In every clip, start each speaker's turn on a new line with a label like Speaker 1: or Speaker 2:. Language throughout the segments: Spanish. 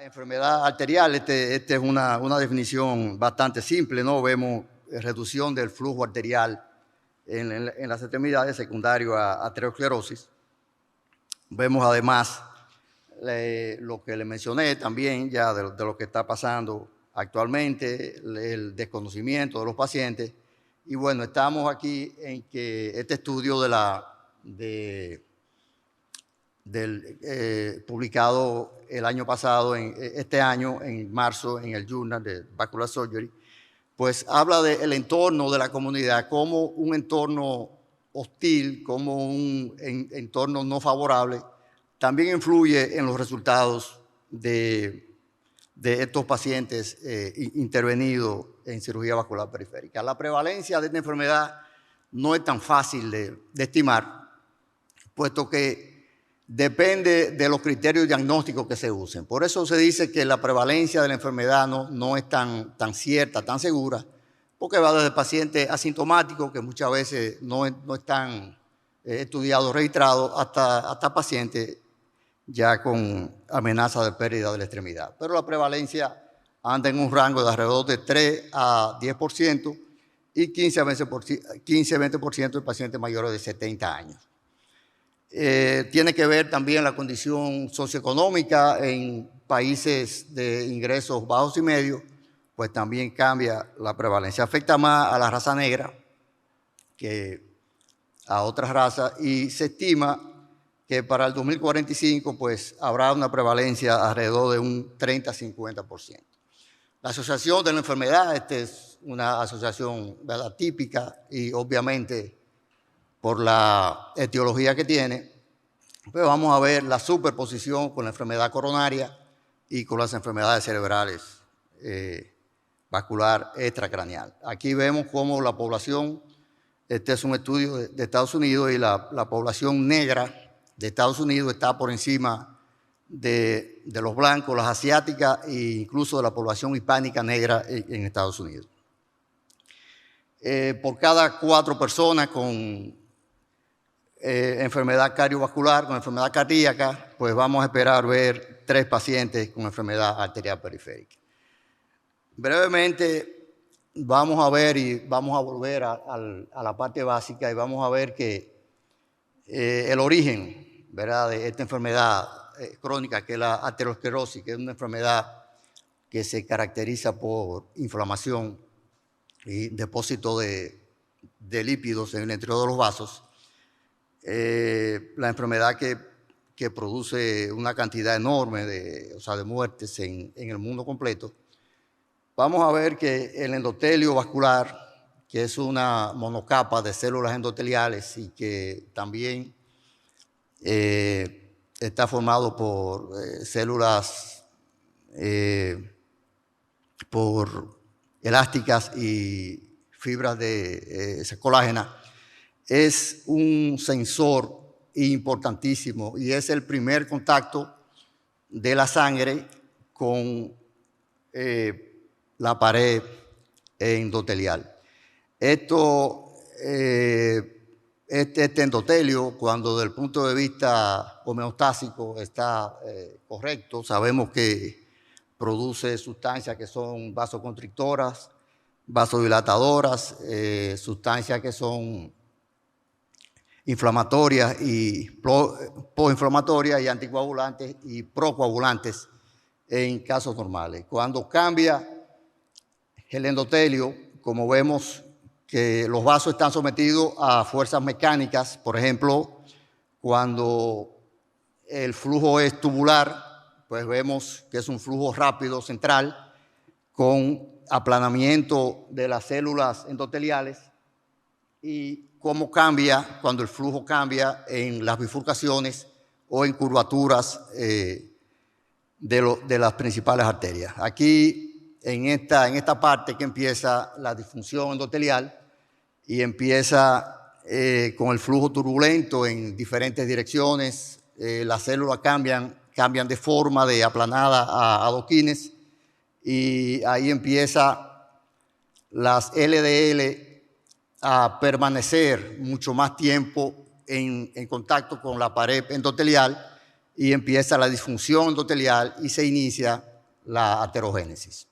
Speaker 1: enfermedad arterial, esta es una definición bastante simple, ¿no? Vemos reducción del flujo arterial en las extremidades secundario a aterosclerosis. Vemos además lo que le mencioné también ya de lo que está pasando actualmente, el desconocimiento de los pacientes. Y bueno, estamos aquí en que este estudio publicado el año pasado, este año, en marzo, en el Journal de Vascular Surgery, pues habla del entorno de la comunidad como un entorno hostil, como un entorno no favorable, también influye en los resultados de estos pacientes intervenidos en cirugía vascular periférica. La prevalencia de esta enfermedad no es tan fácil de estimar, puesto que depende de los criterios diagnósticos que se usen. Por eso se dice que la prevalencia de la enfermedad no es tan cierta, tan segura, porque va desde pacientes asintomáticos, que muchas veces no están estudiados, registrados, hasta pacientes ya con amenaza de pérdida de la extremidad. Pero la prevalencia anda en un rango de alrededor de 3 a 10% y 15 a 20% de pacientes mayores de 70 años. Tiene que ver también la condición socioeconómica en países de ingresos bajos y medios, pues también cambia la prevalencia. Afecta más a la raza negra que a otras razas y se estima que para el 2045 pues habrá una prevalencia alrededor de un 30 a 50%. La asociación de la enfermedad, esta es una asociación, ¿verdad?, típica y obviamente por la etiología que tiene, pues vamos a ver la superposición con la enfermedad coronaria y con las enfermedades cerebrales vascular extracraneal. Aquí vemos cómo la población, este es un estudio de Estados Unidos, y la población negra de Estados Unidos está por encima de los blancos, las asiáticas e incluso de la población hispánica negra en Estados Unidos. Por cada 4 personas con enfermedad cardiovascular, con enfermedad cardíaca, pues vamos a esperar ver 3 pacientes con enfermedad arterial periférica. Brevemente vamos a ver y vamos a volver a la parte básica y vamos a ver que el origen, ¿verdad?, de esta enfermedad crónica, que es la aterosclerosis, que es una enfermedad que se caracteriza por inflamación y depósito de lípidos en el interior de los vasos. La enfermedad que produce una cantidad enorme de muertes en el mundo completo. Vamos a ver que el endotelio vascular, que es una monocapa de células endoteliales y que también está formado por células por elásticas y fibras de colágena, es un sensor importantísimo y es el primer contacto de la sangre con la pared endotelial. Este endotelio, cuando desde el punto de vista homeostásico está correcto, sabemos que produce sustancias que son vasoconstrictoras, vasodilatadoras, sustancias que son inflamatorias y proinflamatorias y anticoagulantes y procoagulantes en casos normales. Cuando cambia el endotelio, como vemos que los vasos están sometidos a fuerzas mecánicas, por ejemplo, cuando el flujo es tubular, pues vemos que es un flujo rápido central con aplanamiento de las células endoteliales, y cómo cambia cuando el flujo cambia en las bifurcaciones o en curvaturas de las principales arterias. Aquí, en esta parte que empieza la disfunción endotelial y empieza con el flujo turbulento en diferentes direcciones, las células cambian de forma, de aplanada a adoquines, y ahí empieza las LDL a permanecer mucho más tiempo en contacto con la pared endotelial, y empieza la disfunción endotelial y se inicia la aterogénesis.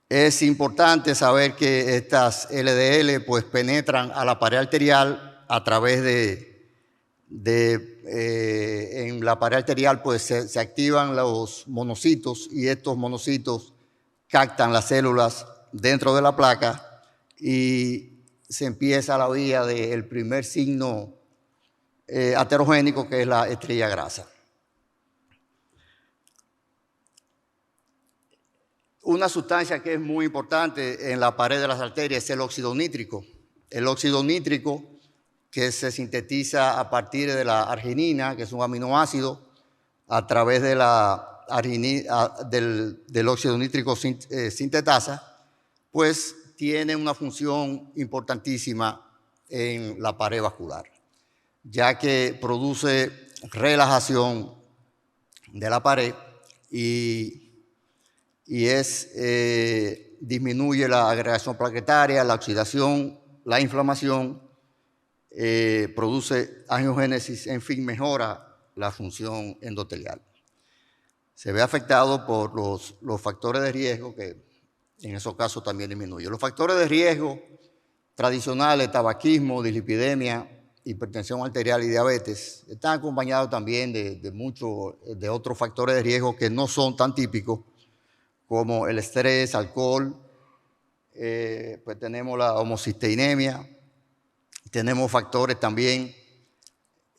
Speaker 1: Es importante saber que estas LDL pues, penetran a la pared arterial a través en la pared arterial pues, se activan los monocitos y estos monocitos captan las células dentro de la placa y se empieza la vía del primer signo aterogénico, que es la estrella grasa. Una sustancia que es muy importante en la pared de las arterias es el óxido nítrico. El óxido nítrico, que se sintetiza a partir de la arginina, que es un aminoácido, a través de del óxido nítrico sintetasa, pues tiene una función importantísima en la pared vascular, ya que produce relajación de la pared y disminuye la agregación plaquetaria, la oxidación, la inflamación, produce angiogénesis, en fin, mejora la función endotelial. Se ve afectado por los factores de riesgo, que en esos casos también disminuye. Los factores de riesgo tradicionales, tabaquismo, dislipidemia, hipertensión arterial y diabetes, están acompañados también de otros factores de riesgo que no son tan típicos, como el estrés, alcohol, pues tenemos la homocisteinemia, tenemos factores también,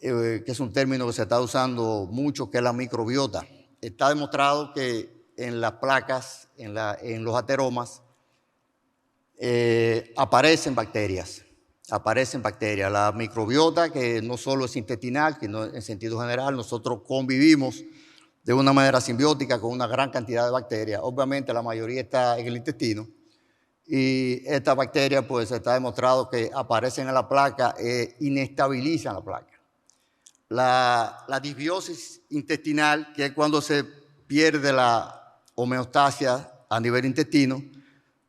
Speaker 1: que es un término que se está usando mucho, que es la microbiota. Está demostrado que en las placas, en los ateromas, aparecen bacterias. La microbiota, que no solo es intestinal, sino en sentido general, nosotros convivimos de una manera simbiótica con una gran cantidad de bacterias. Obviamente la mayoría está en el intestino y estas bacterias pues está demostrado que aparecen en la placa e inestabilizan la placa. La disbiosis intestinal, que es cuando se pierde la homeostasia a nivel intestino,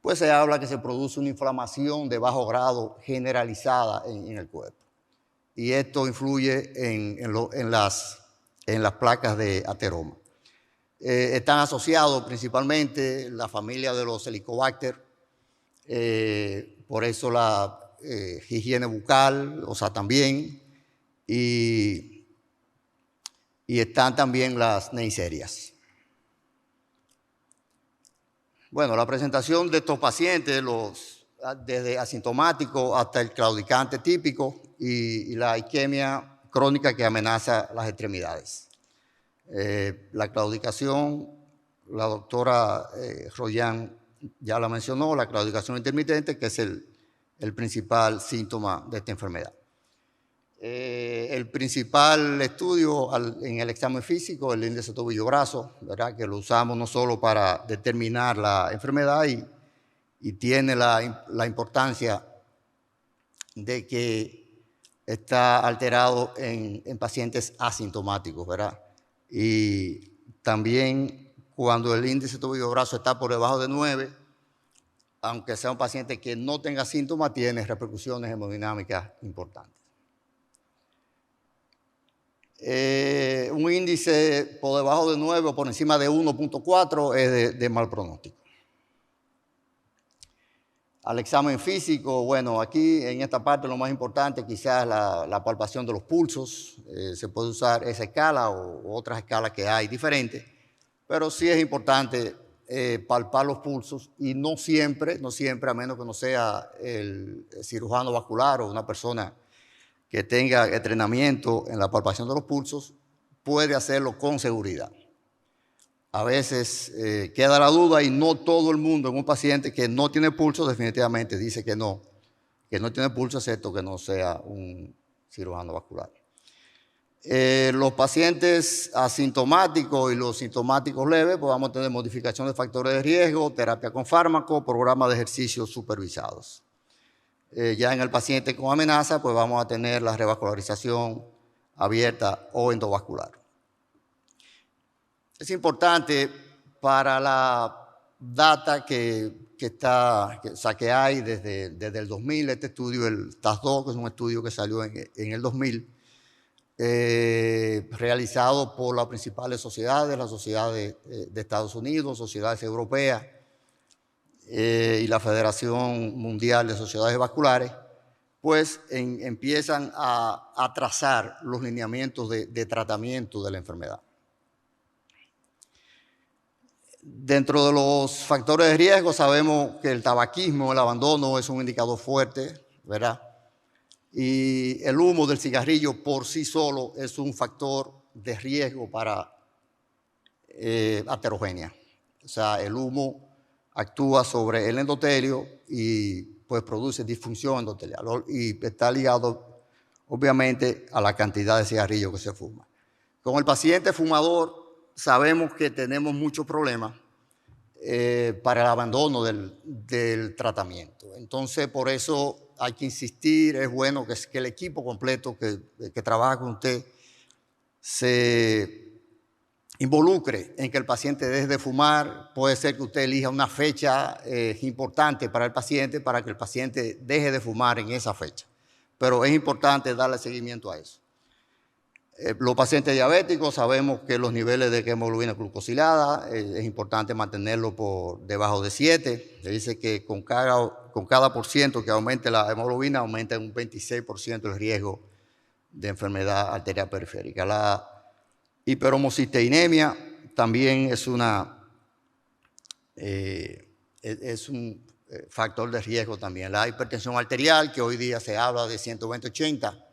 Speaker 1: pues se habla que se produce una inflamación de bajo grado generalizada en el cuerpo. Y esto influye en las placas de ateroma. Están asociados principalmente la familia de los Helicobacter, por eso la higiene bucal, o sea, también, y están también las neiserias. Bueno, la presentación de estos pacientes, desde asintomático hasta el claudicante típico y la isquemia crónica que amenaza las extremidades. La claudicación, la doctora Royan ya la mencionó, la claudicación intermitente, que es el principal síntoma de esta enfermedad. El principal estudio en el examen físico, el índice tobillo-brazo, ¿verdad? Que lo usamos no solo para determinar la enfermedad y tiene la importancia de que está alterado en pacientes asintomáticos, ¿verdad? Y también cuando el índice tobillo-brazo está por debajo de 9, aunque sea un paciente que no tenga síntomas, tiene repercusiones hemodinámicas importantes. Un índice por debajo de 9 o por encima de 1.4 es de mal pronóstico. Al examen físico, bueno, aquí en esta parte lo más importante quizás la palpación de los pulsos. Se puede usar esa escala o otras escalas que hay diferentes, pero sí es importante palpar los pulsos y no siempre, a menos que no sea el cirujano vascular o una persona que tenga entrenamiento en la palpación de los pulsos, puede hacerlo con seguridad. A veces queda la duda y no todo el mundo en un paciente que no tiene pulso definitivamente dice que no tiene pulso, excepto que no sea un cirujano vascular. Los pacientes asintomáticos y los sintomáticos leves, pues vamos a tener modificación de factores de riesgo, terapia con fármaco, programa de ejercicios supervisados. Ya en el paciente con amenaza, pues vamos a tener la revascularización abierta o endovascular. Es importante para la data que hay desde el 2000, este estudio, el TAS2, que es un estudio que salió en el 2000, realizado por las principales sociedades, las sociedades de Estados Unidos, sociedades europeas y la Federación Mundial de Sociedades Vasculares, pues empiezan a trazar los lineamientos de tratamiento de la enfermedad. Dentro de los factores de riesgo sabemos que el tabaquismo, el abandono es un indicador fuerte, ¿verdad? Y el humo del cigarrillo por sí solo es un factor de riesgo para aterogenia. O sea, el humo actúa sobre el endotelio y pues produce disfunción endotelial y está ligado obviamente a la cantidad de cigarrillos que se fuma. Con el paciente fumador sabemos que tenemos muchos problemas para el abandono del tratamiento. Entonces, por eso hay que insistir, es bueno que el equipo completo que trabaja con usted se involucre en que el paciente deje de fumar. Puede ser que usted elija una fecha importante para el paciente para que el paciente deje de fumar en esa fecha. Pero es importante darle seguimiento a eso. Los pacientes diabéticos sabemos que los niveles de hemoglobina glucosilada es importante mantenerlo por debajo de 7. Se dice que con cada por ciento que aumente la hemoglobina aumenta en un 26% el riesgo de enfermedad arterial periférica. La hiperhomocisteinemia también es un factor de riesgo también. La hipertensión arterial, que hoy día se habla de 120-80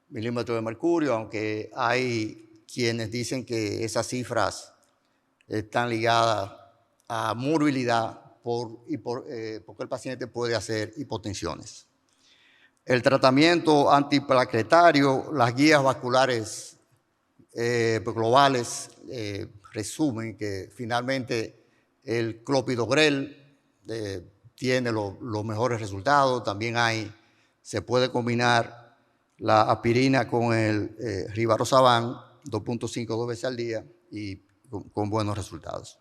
Speaker 1: milímetros de mercurio, aunque hay quienes dicen que esas cifras están ligadas a morbilidad porque el paciente puede hacer hipotensiones. El tratamiento antiplaquetario, las guías vasculares globales resumen que finalmente el clopidogrel tiene los mejores resultados. También se puede combinar la aspirina con el rivaroxaban 2.5 veces al día y con buenos resultados.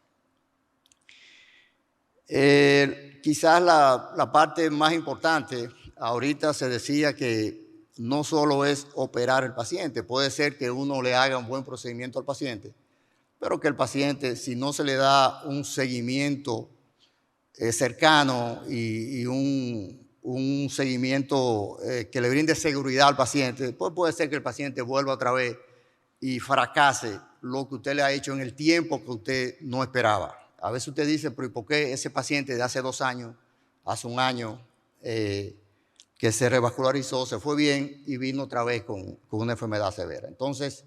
Speaker 1: Quizás la parte más importante, ahorita se decía que no solo es operar al paciente, puede ser que uno le haga un buen procedimiento al paciente, pero que el paciente, si no se le da un seguimiento cercano y un seguimiento que le brinde seguridad al paciente, pues puede ser que el paciente vuelva otra vez y fracase lo que usted le ha hecho en el tiempo que usted no esperaba. A veces usted dice, pero ¿y por qué ese paciente de hace 2 años, hace 1 año, que se revascularizó, se fue bien y vino otra vez con una enfermedad severa? Entonces,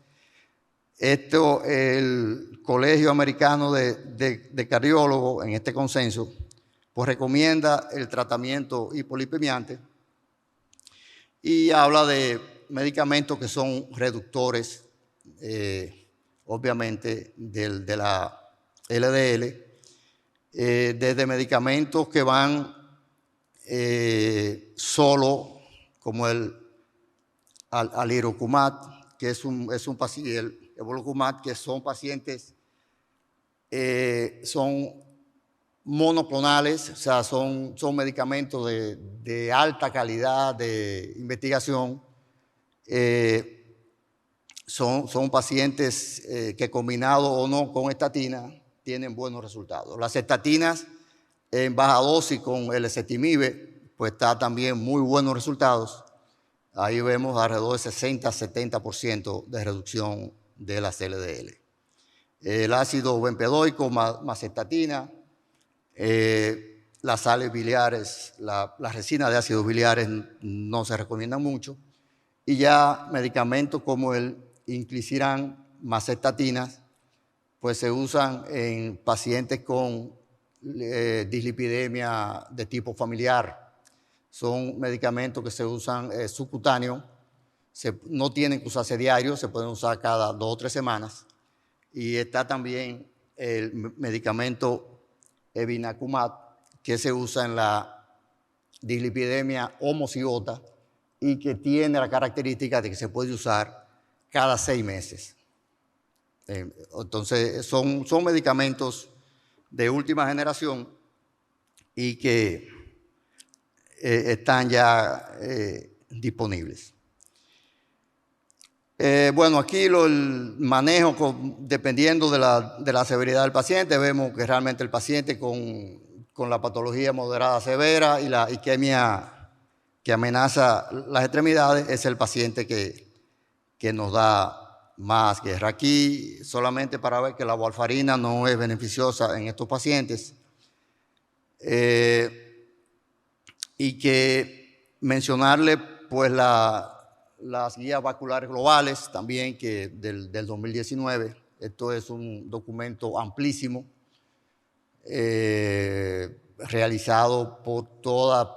Speaker 1: el Colegio Americano de Cardiólogos, en este consenso, pues recomienda el tratamiento hipolipemiante y habla de medicamentos que son reductores, obviamente, de la LDL, desde medicamentos que van solo, como el alirocumab, que es un paciente, el evolocumab, que son pacientes, son monoclonales, o sea, son medicamentos de alta calidad de investigación. Son pacientes que combinados o no con estatina tienen buenos resultados. Las estatinas en baja dosis con el ezetimibe, pues está también muy buenos resultados. Ahí vemos alrededor de 60-70% de reducción de las LDL. El ácido bempedoico más estatina, las sales biliares, la resina de ácidos biliares no se recomiendan mucho. Y ya medicamentos como el inclisiran más estatinas, pues se usan en pacientes con dislipidemia de tipo familiar. Son medicamentos que se usan subcutáneos, no tienen que usarse diario, se pueden usar cada 2 o 3 semanas. Y está también el medicamento evinacumab, que se usa en la dislipidemia homocigota y que tiene la característica de que se puede usar cada 6 meses. Entonces, son medicamentos de última generación y que están ya disponibles. Bueno, aquí el manejo, dependiendo de la severidad del paciente, vemos que realmente el paciente con la patología moderada severa y la isquemia que amenaza las extremidades es el paciente que nos da más guerra. Aquí, solamente para ver que la warfarina no es beneficiosa en estos pacientes, y que mencionarle pues las guías vasculares globales también que del 2019. Esto es un documento amplísimo, realizado por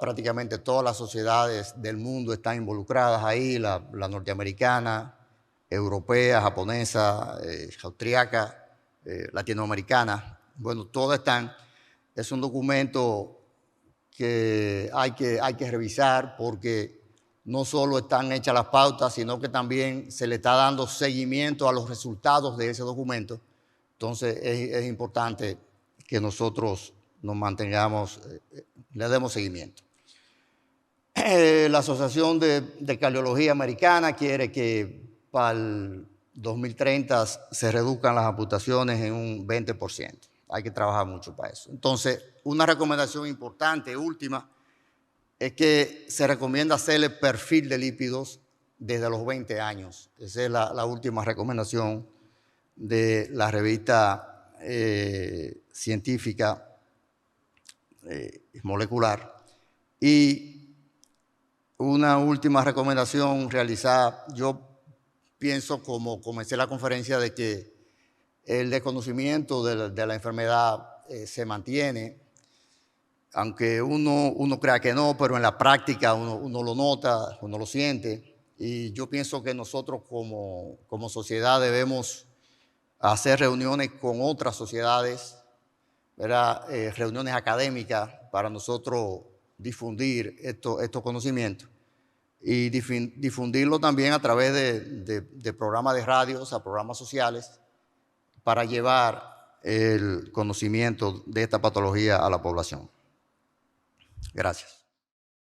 Speaker 1: prácticamente todas las sociedades del mundo están involucradas ahí, la norteamericana, europea, japonesa, austriaca, latinoamericana. Bueno, todas están. Es un documento que hay que revisar porque no solo están hechas las pautas, sino que también se le está dando seguimiento a los resultados de ese documento. Entonces es importante que nosotros nos mantengamos, le demos seguimiento. La Asociación de Cardiología Americana quiere que para el 2030 se reduzcan las amputaciones en un 20%. Hay que trabajar mucho para eso. Entonces, una recomendación importante, última, es que se recomienda hacerle perfil de lípidos desde los 20 años. Esa es la última recomendación de la revista científica molecular. Y una última recomendación realizada, yo pienso, como comencé la conferencia, de que el desconocimiento de la enfermedad se mantiene, aunque uno crea que no, pero en la práctica uno lo nota, uno lo siente. Y yo pienso que nosotros como sociedad debemos hacer reuniones con otras sociedades, ¿verdad? Reuniones académicas para nosotros difundir estos conocimientos y difundirlo también a través de programas de radios, a programas sociales, para llevar el conocimiento de esta patología a la población. Gracias.